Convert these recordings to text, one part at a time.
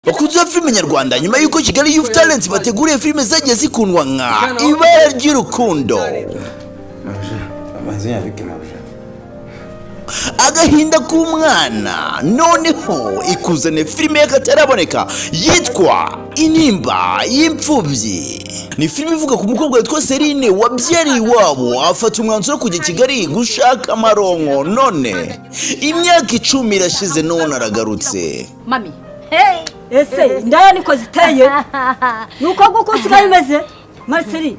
Bakunze filime nyarwanda nyuma yuko Kigali Youth Talent bateguriye filime zagiye zikundwa nka Ibara ry'urukundo, Agahinda k'umwana, noneho ikuzane filime y'akataraboneka yitwa Intimba y'imfubyi. Ni filime ivuga ku mukobwa witwa Serine wabyariye iwabo afata umwanzuro kujya Kigali gushaka amaronko, none imyaka 10 irashize none aragarutse. Mami, hey, ese ndaya niko ziteye nuko gukusigaye imeze Marceli.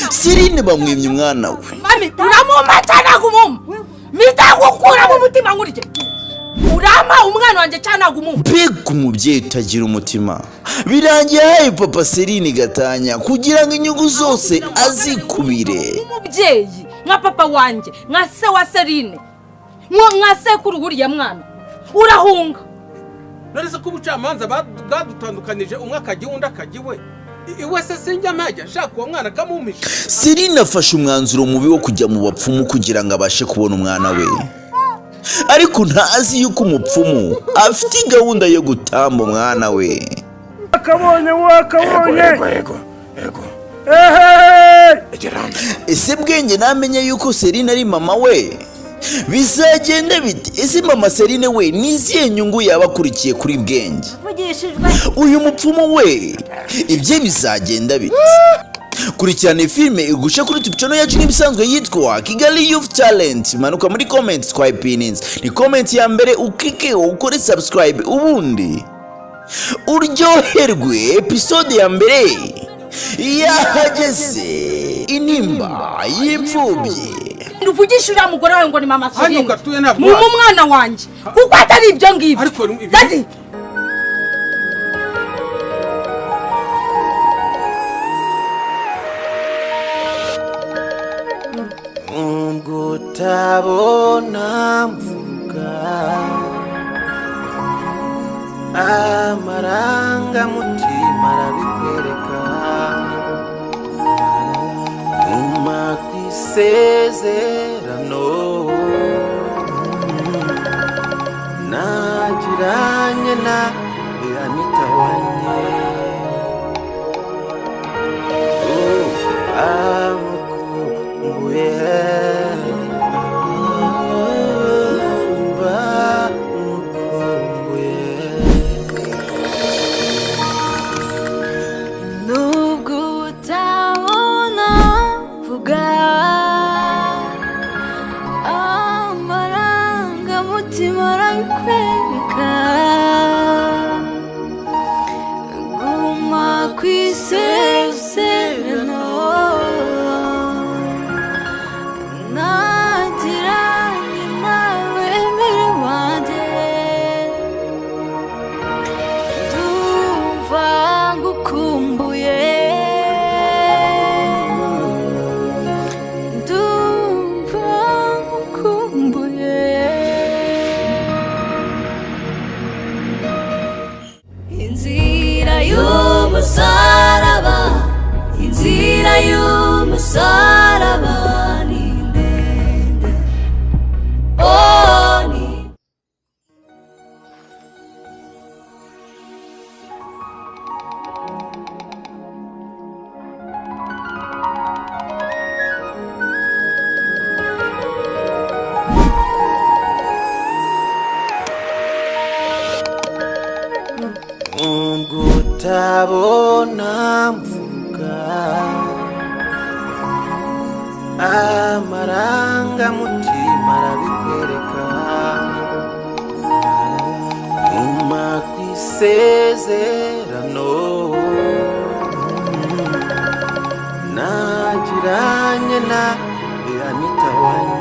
Serine bamwimye umwana we. Mami, uramumatana gumum mitagukura mu mutima ngurije. Urama umwana wanje cyana gumum. Big umubyeyi utagira umutima. Birangiye hayi papa Serine gatanya kugira ngo inyugu zose azikubire. Umubyeyi nka papa wanje, nka se wa Serine, nka se kuruguriye mwana. Urahunga. Narese ko ubucamanza bwadutandukanije umwe akagiye undi akagiwe. Iwe se sinjya majya shaka uwo mwana kamumisha. Serine afashe umwanzuro mubi wo kujya mu bapfumu kugira ngo abashe kubona umwana we. Ariko ntazi yuko umupfumu afite gahunda yo gutamba umwana we. Wakabonye. Ego. Ese bwenge namenye yuko Serine ari mama we. Bizagenda bite? Ese mama Serine we niziye nyungu yabakurikiye kuri bwenge? Uyu mupfumu we ibye bizagenda bite? Kurikirana filime igushe kuri YouTube channel yacu n'ibisanzwe yitwa Kigali Youth Talent. Manuka muri comment kwa opinions. Ni comment ya mbere ukike ukore subscribe ubundi uryoherwe episode ya mbere yahageze. Intimba y'imfubyi. Nduvugisha uriya mugore wawe ngo ni mama Serine mu mwana wanje kuko atari ibyo ngibyo. Dadi Ungutabona mvuga amaranga mutima arabikwereka uma kwisezerano nagiranye na Anita wanye inzira y'umusaraba ni ndende. Oh, ni ungutabona mvuga amaranga mutima arabikwereka uma kwisezerano nagiranye na Anita wanye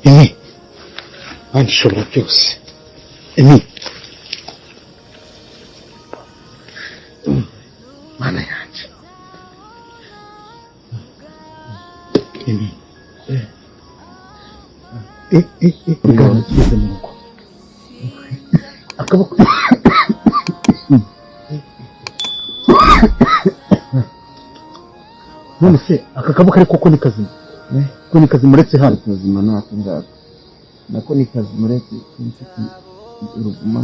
Emi, anshobora byose. Emi, mana yanjye. Emi, ngabo kize mu rugo. Akaboko. none se aka kaboko ariko ko ni kazima ko ni kazima uretse hano kazima ntako ngako nako ni kazima uretse mfite uruguma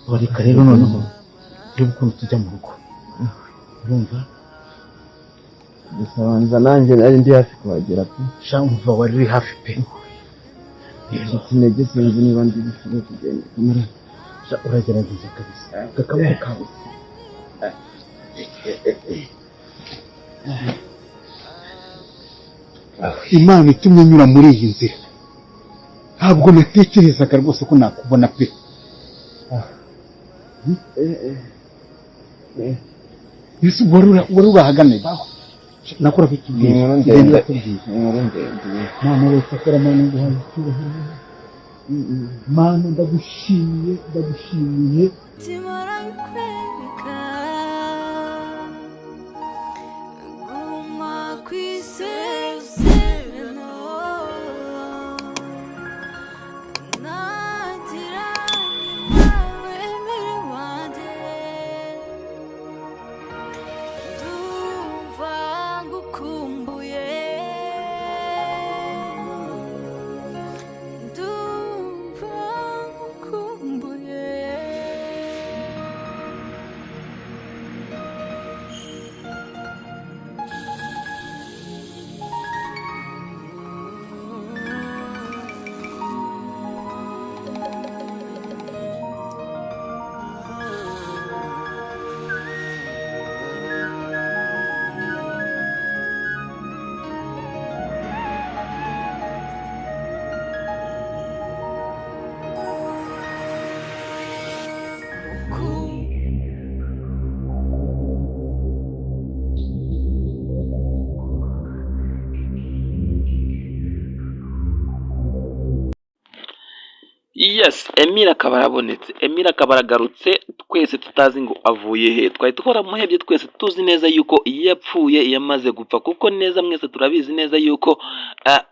bareka rero noneho reba ukuntu tujya mu rugo urumva gusa banza nanjye nari ndi hafi kuhagera pe shamva wari uri hafi pe intege sinzi niba ndi bishobora kugenda kamera uragerageza kabisa kakaboko kawe Imana itumye nyura muri iyi nzira ntabwo natekerezaga rwose ko nakubona pe Yesu wari urahagane baho nakora kikubwira Mama wese akora Mana nguhaye icyubahiro Mana ndagushimiye Yes, Emile akaba arabonetse. Emile akaba aragarutse twese tutazi ngo avuye he. Twari twaramuhebye twese tuzi neza yuko yapfuye yamaze gupfa kuko neza mwese turabizi neza yuko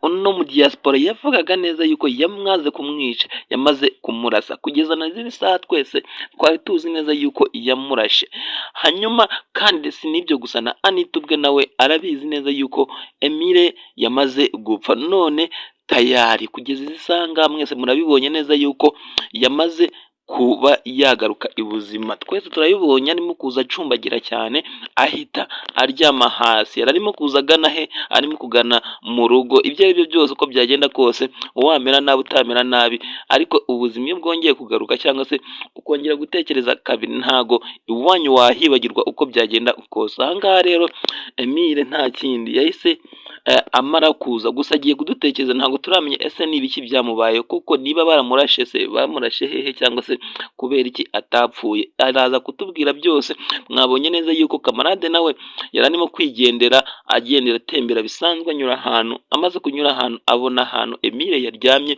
uno mu diaspora yavugaga neza yuko yamwaze kumwica, yamaze kumurasa kugeza na ziri saha twese twari tuzi neza yuko yamurashe. Hanyuma kandi si nibyo gusa na Anita ubwe nawe arabizi neza yuko Emile yamaze gupfa. None tayari kugeza izisanga mwese murabibonye neza yuko yamaze kuba yagaruka ibuzima. Twese turabibonye arimo kuza acumbagira cyane ahita aryama hasi. Yararimo kuza agana he? Arimo kugana mu rugo. Ibyo ari byo byose uko byagenda kose, uwamera nabi utamera nabi, ariko ubuzima iyo bwongeye kugaruka cyangwa se ukongera gutekereza kabiri, ntago iwanyu wahibagirwa uko byagenda kose. Aha ngaha rero Emile nta kindi yahise amara kuza, gusa agiye kudutekereza. Ntabwo turamenya ese n'ibiki byamubaye, kuko niba baramurashe se bamurashe hehe cyangwa se kubera iki atapfuye. Araza kutubwira byose. Mwabonye neza yuko kamarade nawe yararimo kwigendera, agendera atembera bisanzwe, anyura ahantu. Amaze kunyura ahantu abona ahantu Emile yaryamye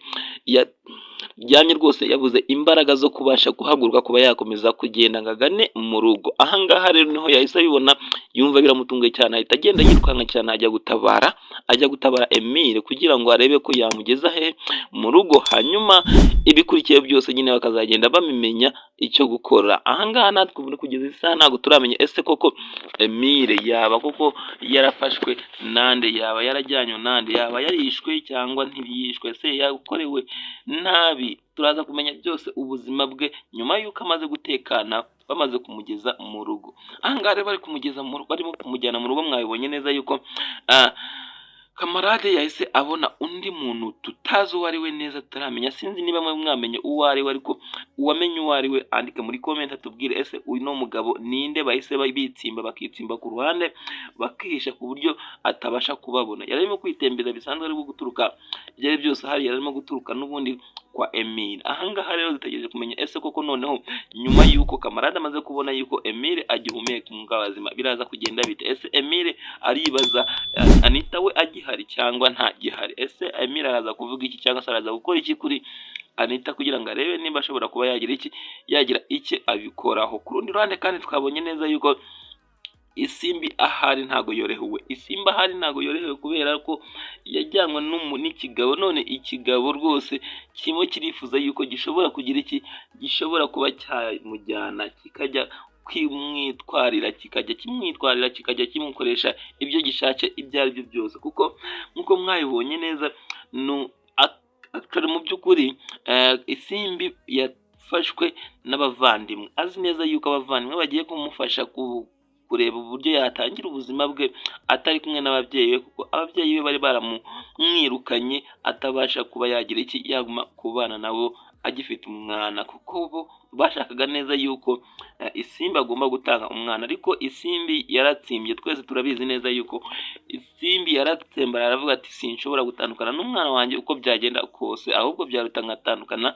rwose yabuze imbaraga zo kubasha guhaguruka kuba yakomeza kugenda ngagane mu rugo. Aha ngaha rero niho yahise abibona, yumva biramutunguye cyane, ahita agenda yirukanka cyane ajya gutabara Emile kugira ngo arebe ko yamugeza he mu rugo. Hanyuma ibikurikiye byose nyine bakazagenda bamimenya icyo gukora. Aha ngaha natwe kugeza isaha ntabwo turamenya ese koko Emile yaba koko yarafashwe nande, yaba yarajyanywe nande, yaba yarishwe cyangwa ntiyishwe, se yakorewe nabi. Turaza kumenya byose ubuzima bwe nyuma yuko amaze gutekana, bamaze kumugeza mu rugo. Aha ngaha rero barimo kumujyana mu rugo. Mwabibonye neza yuko kamarade yahise abona undi muntu tutazi uwo ari we neza, tutaramenya. Sinzi niba mwe mwamenye uwo ari we, ariko uwamenye uwo ari we andika muri comment atubwire ese uyu no mugabo ninde. Bahise bakitsimba ku ruhande bakihisha ku buryo atabasha kubabona. Yararimo kwitembeza bisanzwe, ari guturuka byari byose hari, yararimo guturuka n'ubundi kwa Emile. Aha ngaha rero dutegereje kumenya ese koko noneho nyuma yuko kamarade amaze kubona yuko Emile agihumeka umwuka wazima biraza kugenda bite. Ese Emile aribaza Anita we agihari cyangwa nta gihari? Ese Emile araza kuvuga iki cyangwa se araza gukora iki kuri Anita kugira ngo arebe niba ashobora kuba yagira iki abikoraho. Ku rundi ruhande kandi twabonye neza yuko Isimbi ahari ntago yorohewe. Isimbi ahari ntago yorohewe kubera ko yajyanwe n'ikigabo. None ikigabo rwose kirimo kirifuza yuko gishobora kugira iki, gishobora kuba cyamujyana kikajya kwimwitwarira kikajya kimukoresha ibyo gishatse ibyo ari byo byose, kuko nkuko mwayibonye neza mu by'ukuri isimbi yafashwe n'abavandimwe, azi neza yuko abavandimwe bagiye kumufasha kureba uburyo yatangira ubuzima bwe atari kumwe n'ababyeyi be, kuko ababyeyi be bari baramwirukanye atabasha kuba yagira iki yaguma kubana nabo agifite umwana, kuko bo bashakaga neza yuko isimbi agomba gutanga umwana, ariko isimbi yaratsimbye. Twese turabizi neza yuko isimbi yaratsembara aravuga ati sinshobora gutandukana n'umwana wanjye uko byagenda kose, ahubwo byaruta nkatandukana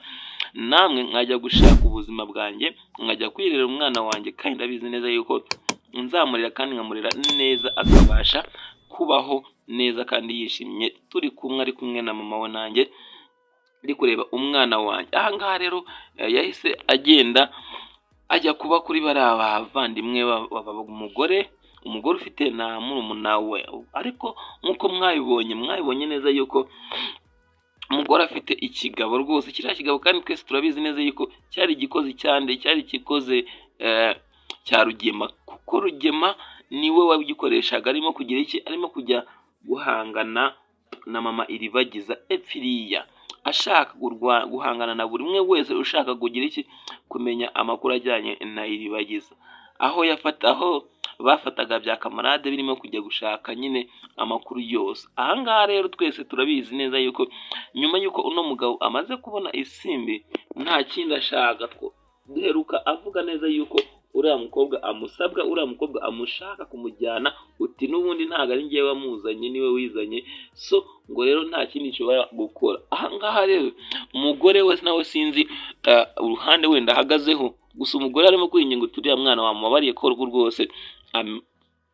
namwe nkajya gushaka ubuzima bwanjye nkajya kwirera umwana wanjye, kandi ndabizi neza yuko nzamurira kandi nkamurera neza akabasha kubaho neza kandi yishimye turi kumwe, ari kumwe na mama we nanjye ndi kureba umwana wanjye. Aha ngaha rero yahise agenda ajya kuba kuri bariya bavandimwe umugore ufite na murumuna we, ariko nk'uko mwabibonye neza yuko umugore afite ikigabo rwose, kiriya kigabo kandi twese turabizi neza yuko cyari igikozi cyari igikoze cya Rugema, kuko Rugema niwe wabigikoreshaga arimo kugira iki, arimo kujya guhangana na mama Iribagiza epfiriya, ashaka guhangana na buri umwe wese ushaka kugira iki kumenya amakuru ajyanye na Iribagiza, aho bafataga bya kamarade birimo kujya gushaka nyine amakuru yose. Aha ngaha rero twese turabizi neza yuko nyuma yuko uno mugabo amaze kubona isimbi nta kindi ashaka, duheruka avuga neza yuko uriya mukobwa amushaka kumujyana, uti n'ubundi ntabwo ari njyewe wamuzanye niwe wizanye, so ngo rero nta kindi nshobora gukora. Aha ngaha rero umugore we nawe sinzi uruhande wenda ahagazeho, gusa umugore arimo kwirinda ngo turiya mwana wamubabariye ko rwose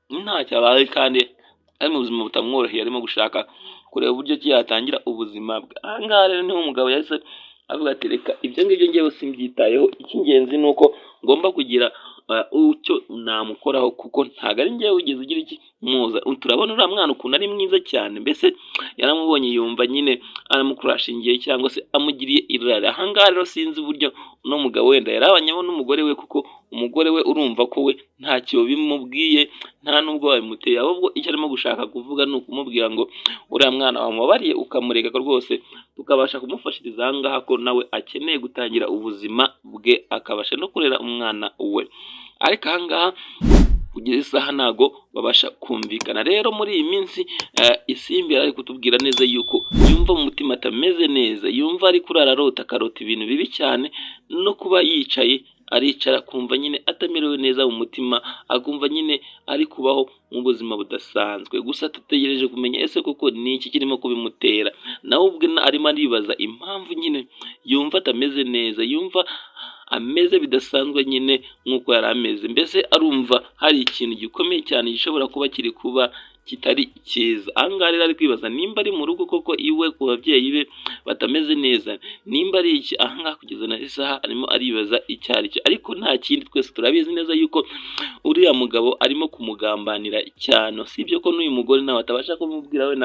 ntacyo abaye kandi ari mu buzima butamworoheye, arimo gushaka kureba uburyo ki yatangira ubuzima bwe. Aha ngaha rero niho umugabo yahise avuga ati reka ibyo ngibyo njyewe simbyitayeho, icy'ingenzi ni uko ngomba kugira icyo namukoraho, kuko ntabwo ari njyewe wigeze ugira iki muza. Turabona uriya mwana ukuntu ari mwiza cyane, mbese yaramubonye yumva nyine aramukurashingiye cyangwa se amugiriye irari. Aha ngaha rero sinzi uburyo uno mugabo wenda yarabanyeho n'umugore we, kuko umugore we urumva ko we ntacyo bimubwiye nta nubwo babimuteye, ahubwo icyo arimo gushaka kuvuga ni ukumubwira ngo uriya mwana wamubabariye ukamureka rwose tukabasha kumufashiriza aha ngaha ko nawe akeneye gutangira ubuzima bwe akabasha no kurera umwana we. Ariko aha ngaha kugeza isaha ntago babasha kumvikana. Rero muri iyi minsi isimbi ari kutubwira neza yuko yumva mu mutima atameze neza, yumva ari kurara akarota ibintu bibi cyane, no kuba yicaye aricara akumva nyine atamerewe neza mu mutima, akumva nyine ari kubaho mu buzima budasanzwe. Gusa tutegereje kumenya ese koko ni iki kirimo kubimutera, nawe ubwe arimo aribaza impamvu nyine yumva atameze neza, yumva ameze bidasanzwe nyine nk'uko yari ameze, mbese arumva hari ikintu gikomeye cyane gishobora kuba kiri kuba kitari cyiza. Aha ngaha rero ari kwibaza nimba ari mu rugo koko iwe ku babyeyi be batameze neza, nimba ari iki. Aha ngaha kugeza na isaha arimo aribaza icyo ari cyo, ariko nta kindi. Twese turabizi neza yuko uriya mugabo arimo kumugambanira cyane, usibye ko n'uyu mugore nawe atabasha kumubwira we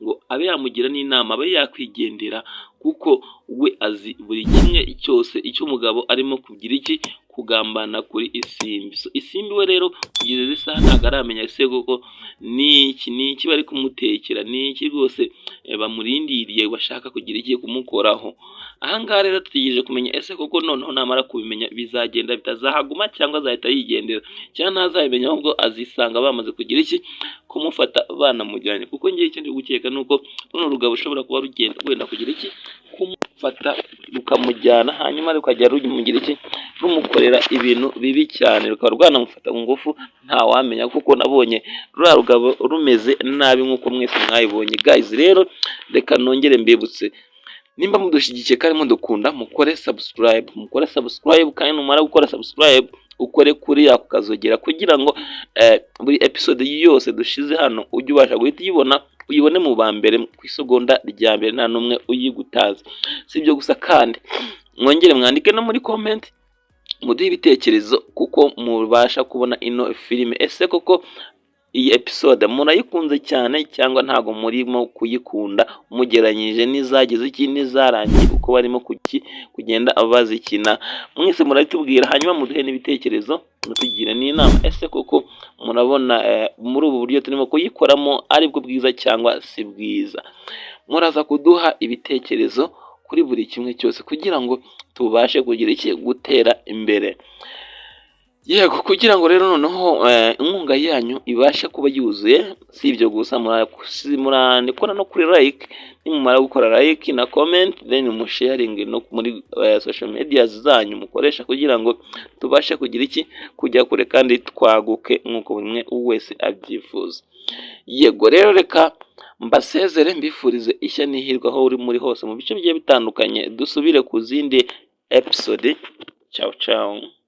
ngo abe yamugira n'inama abe yakwigendera, kuko we azi buri kimwe cyose icyo umugabo arimo kugira iki kugambana kuri isimbi. So isimbi we rero kugeza isaha ntabwo aramenya ese koko ni iki bari kumutekera, ni iki rwose bamurindiriye bashaka kugira iki kumukoraho. Aha ngaha rero tutegereje kumenya ese koko noneho namara kubimenya bizagenda bitazahaguma cyangwa azahita yigendera, cyangwa ntazabimenya ahubwo azisanga bamaze kugira iki kumufata banamujyanye, kuko ngiye icyo ndi gukeka nuko runo rugabo ushobora kuba rugenda wenda kugira iki kumufata rukamujyana, hanyuma rukajya rumugira iki rumukorera ibintu bibi cyane, rukaba rwanamufata mu ngufu ntawamenya, kuko nabonye ruriya rugabo rumeze nabi nk'uko mwese mwayibonye. Guys rero reka nongere mbibutse, nimba mudushyigikiye kandi mudukunda mukore subscribe, kandi numara gukora subscribe ukore kuri ako kazogera, kugira ngo buri episode yose dushize hano ujye ubasha guhita uyibone mu ba mbere ku isegonda rya mbere, nta n'umwe uyigutaza. Si ibyo gusa kandi mwongere mwandike no muri comment muduhe ibitekerezo, kuko mubasha kubona ino filime ese koko iyi episode murayikunze cyane cyangwa ntago murimo kuyikunda mugeranyije n'izagize iki n'izarangiye uko barimo kugenda bazikina? Mwese murabitubwira, hanyuma muduhe n'ibitekerezo mutugire n'inama. Ese koko murabona muri ubu buryo turimo kuyikoramo aribwo bwiza cyangwa si bwiza? Muraza kuduha ibitekerezo kuri buri kimwe cyose kugira ngo tubashe kugira iki gutera imbere. Yego, kugira ngo rero noneho inkunga yanyu ibashe kuba yuzuye, si ibyo gusa murandikora no kuri like, nimumara gukora like na comment then musharing no muri social media zanyu mukoresha kugira ngo tubashe kugira iki kujya kure kandi twaguke nk'uko buri umwe wese abyifuza. Yego rero reka mbasezere mbifurize ishya n'ihirwe aho uri muri hose mu bice bigiye bitandukanye, dusubire ku zindi episode. Ciao ciao.